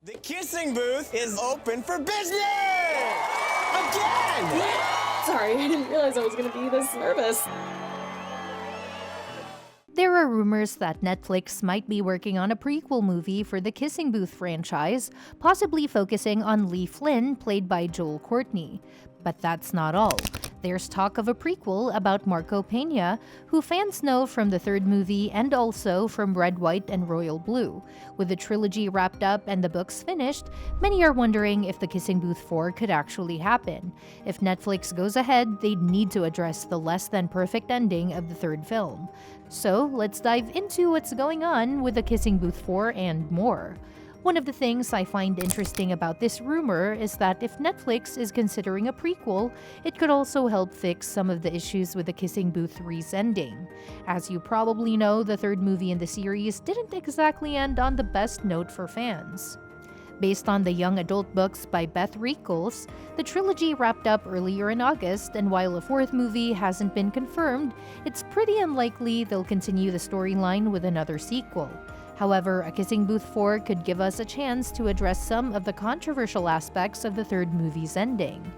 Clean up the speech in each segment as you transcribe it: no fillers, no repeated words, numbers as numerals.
The kissing booth is open for business! Again! Sorry, I didn't realize I was going to be this nervous. There are rumors that Netflix might be working on a prequel movie for the Kissing Booth franchise, possibly focusing on Lee Flynn, played by Joel Courtney. But that's not all. There's talk of a prequel about Marco Peña, who fans know from the third movie and also from Red, White, and Royal Blue. With the trilogy wrapped up and the books finished, many are wondering if the Kissing Booth 4 could actually happen. If Netflix goes ahead, they'd need to address the less than perfect ending of the third film. So let's dive into what's going on with the Kissing Booth 4 and more. One of the things I find interesting about this rumor is that if Netflix is considering a prequel, it could also help fix some of the issues with the Kissing Booth 3's ending. As you probably know, the third movie in the series didn't exactly end on the best note for fans. Based on the young adult books by Beth Reekles, the trilogy wrapped up earlier in August, and while a fourth movie hasn't been confirmed, it's pretty unlikely they'll continue the storyline with another sequel. However, a Kissing Booth 4 could give us a chance to address some of the controversial aspects of the third movie's ending.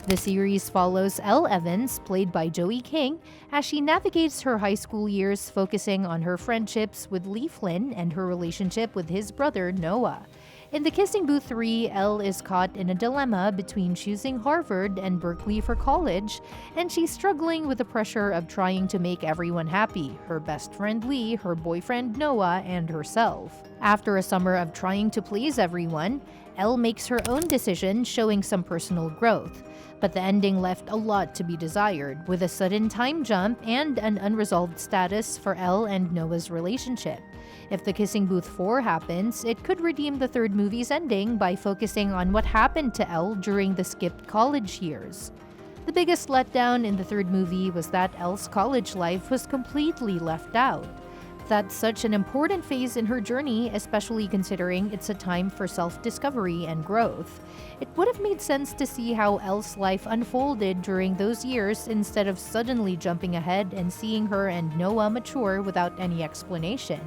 The series follows Elle Evans, played by Joey King, as she navigates her high school years, focusing on her friendships with Lee Flynn and her relationship with his brother Noah. In the Kissing Booth 3, Elle is caught in a dilemma between choosing Harvard and Berkeley for college, and she's struggling with the pressure of trying to make everyone happy: her best friend Lee, her boyfriend Noah, and herself. After a summer of trying to please everyone, Elle makes her own decision, showing some personal growth. But the ending left a lot to be desired, with a sudden time jump and an unresolved status for Elle and Noah's relationship. If the Kissing Booth 4 happens, it could redeem the third movie's ending by focusing on what happened to Elle during the skipped college years. The biggest letdown in the third movie was that Elle's college life was completely left out. That's such an important phase in her journey, especially considering it's a time for self-discovery and growth. It would have made sense to see how Elle's life unfolded during those years instead of suddenly jumping ahead and seeing her and Noah mature without any explanation.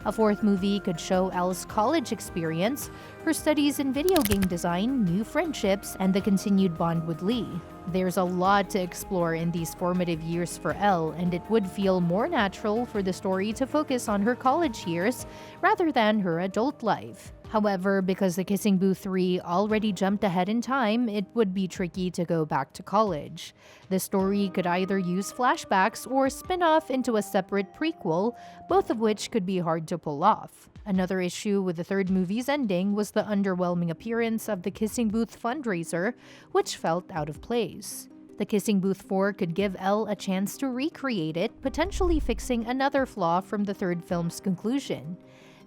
A fourth movie could show Elle's college experience, her studies in video game design, new friendships, and the continued bond with Lee. There's a lot to explore in these formative years for Elle, and it would feel more natural for the story to focus on her college years rather than her adult life. However, because the Kissing Booth 3 already jumped ahead in time, it would be tricky to go back to college. The story could either use flashbacks or spin off into a separate prequel, both of which could be hard to pull off. Another issue with the third movie's ending was the underwhelming appearance of the Kissing Booth fundraiser, which felt out of place. The Kissing Booth 4 could give Elle a chance to recreate it, potentially fixing another flaw from the third film's conclusion.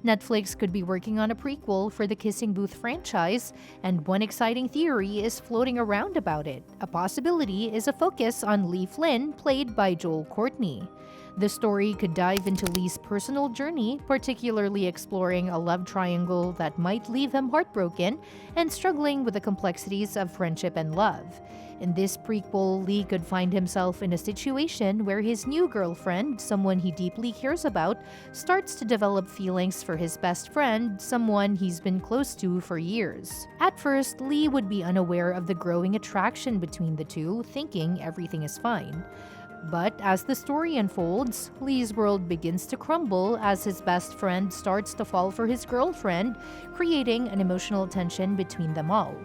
Netflix could be working on a prequel for the Kissing Booth franchise, and one exciting theory is floating around about it. A possibility is a focus on Lee Flynn, played by Joel Courtney. The story could dive into Lee's personal journey, particularly exploring a love triangle that might leave him heartbroken and struggling with the complexities of friendship and love. In this prequel, Lee could find himself in a situation where his new girlfriend, someone he deeply cares about, starts to develop feelings for his best friend, someone he's been close to for years. At first, Lee would be unaware of the growing attraction between the two, thinking everything is fine. But as the story unfolds, Lee's world begins to crumble as his best friend starts to fall for his girlfriend, creating an emotional tension between them all.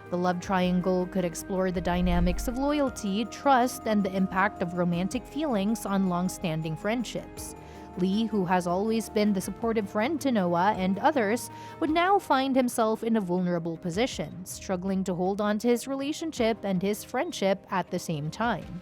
The love triangle could explore the dynamics of loyalty, trust, and the impact of romantic feelings on long-standing friendships. Lee, who has always been the supportive friend to Noah and others, would now find himself in a vulnerable position, struggling to hold on to his relationship and his friendship at the same time.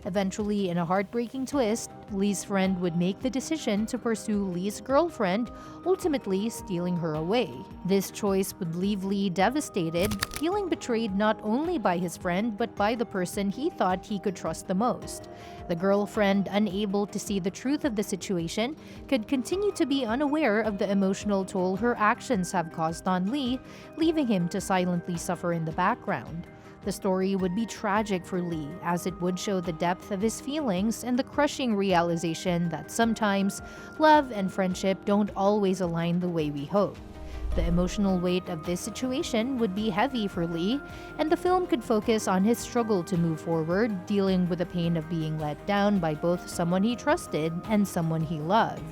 Eventually, in a heartbreaking twist, Lee's friend would make the decision to pursue Lee's girlfriend, ultimately stealing her away. This choice would leave Lee devastated, feeling betrayed not only by his friend but by the person he thought he could trust the most. The girlfriend, unable to see the truth of the situation, could continue to be unaware of the emotional toll her actions have caused on Lee, leaving him to silently suffer in the background. The story would be tragic for Lee, as it would show the depth of his feelings and the crushing realization that sometimes love and friendship don't always align the way we hope. The emotional weight of this situation would be heavy for Lee, and the film could focus on his struggle to move forward, dealing with the pain of being let down by both someone he trusted and someone he loved.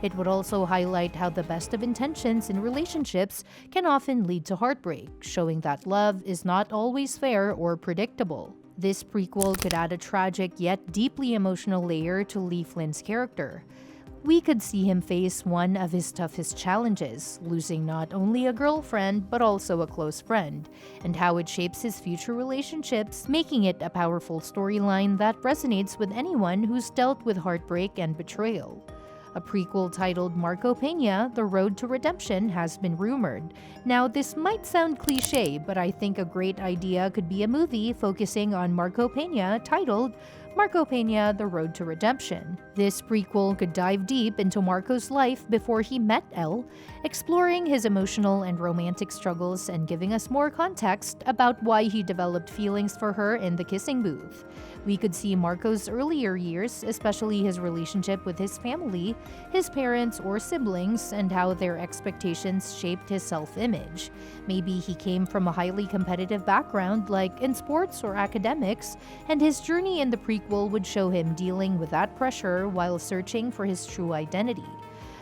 It would also highlight how the best of intentions in relationships can often lead to heartbreak, showing that love is not always fair or predictable. This prequel could add a tragic yet deeply emotional layer to Lee Flynn's character. We could see him face one of his toughest challenges, losing not only a girlfriend but also a close friend, and how it shapes his future relationships, making it a powerful storyline that resonates with anyone who's dealt with heartbreak and betrayal. A prequel titled Marco Peña: The Road to Redemption has been rumored. Now, this might sound cliche, but I think a great idea could be a movie focusing on Marco Peña titled Marco Peña: The Road to Redemption. This prequel could dive deep into Marco's life before he met Elle, exploring his emotional and romantic struggles and giving us more context about why he developed feelings for her in the kissing booth. We could see Marco's earlier years, especially his relationship with his family, his parents or siblings, and how their expectations shaped his self-image. Maybe he came from a highly competitive background like in sports or academics, and his journey in the prequel would show him dealing with that pressure while searching for his true identity.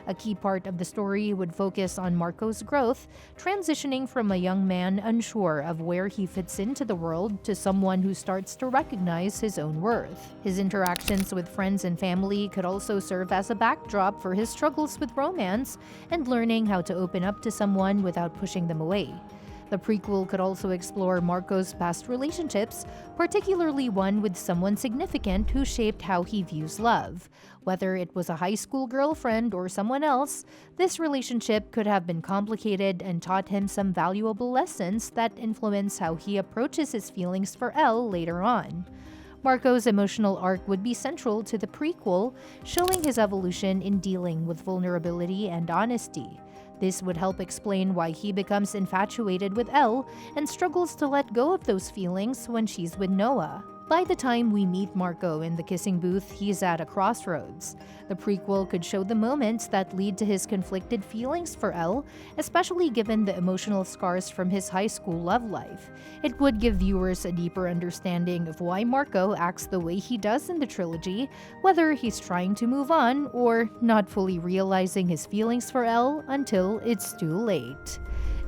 A key part of the story would focus on Marco's growth, transitioning from a young man unsure of where he fits into the world to someone who starts to recognize his own worth. His interactions with friends and family could also serve as a backdrop for his struggles with romance and learning how to open up to someone without pushing them away. The prequel could also explore Marco's past relationships, particularly one with someone significant who shaped how he views love. Whether it was a high school girlfriend or someone else, this relationship could have been complicated and taught him some valuable lessons that influence how he approaches his feelings for Elle later on. Marco's emotional arc would be central to the prequel, showing his evolution in dealing with vulnerability and honesty. This would help explain why he becomes infatuated with Elle and struggles to let go of those feelings when she's with Noah. By the time we meet Marco in the kissing booth, he's at a crossroads. The prequel could show the moments that lead to his conflicted feelings for Elle, especially given the emotional scars from his high school love life. It would give viewers a deeper understanding of why Marco acts the way he does in the trilogy, whether he's trying to move on or not fully realizing his feelings for Elle until it's too late.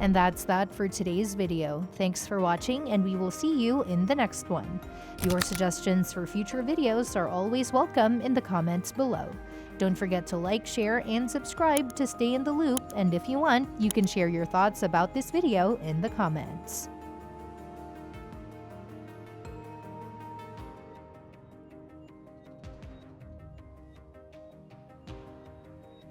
And that's that for today's video. Thanks for watching, and we will see you in the next one. Your suggestions for future videos are always welcome in the comments below. Don't forget to like, share, and subscribe to stay in the loop, and if you want, you can share your thoughts about this video in the comments.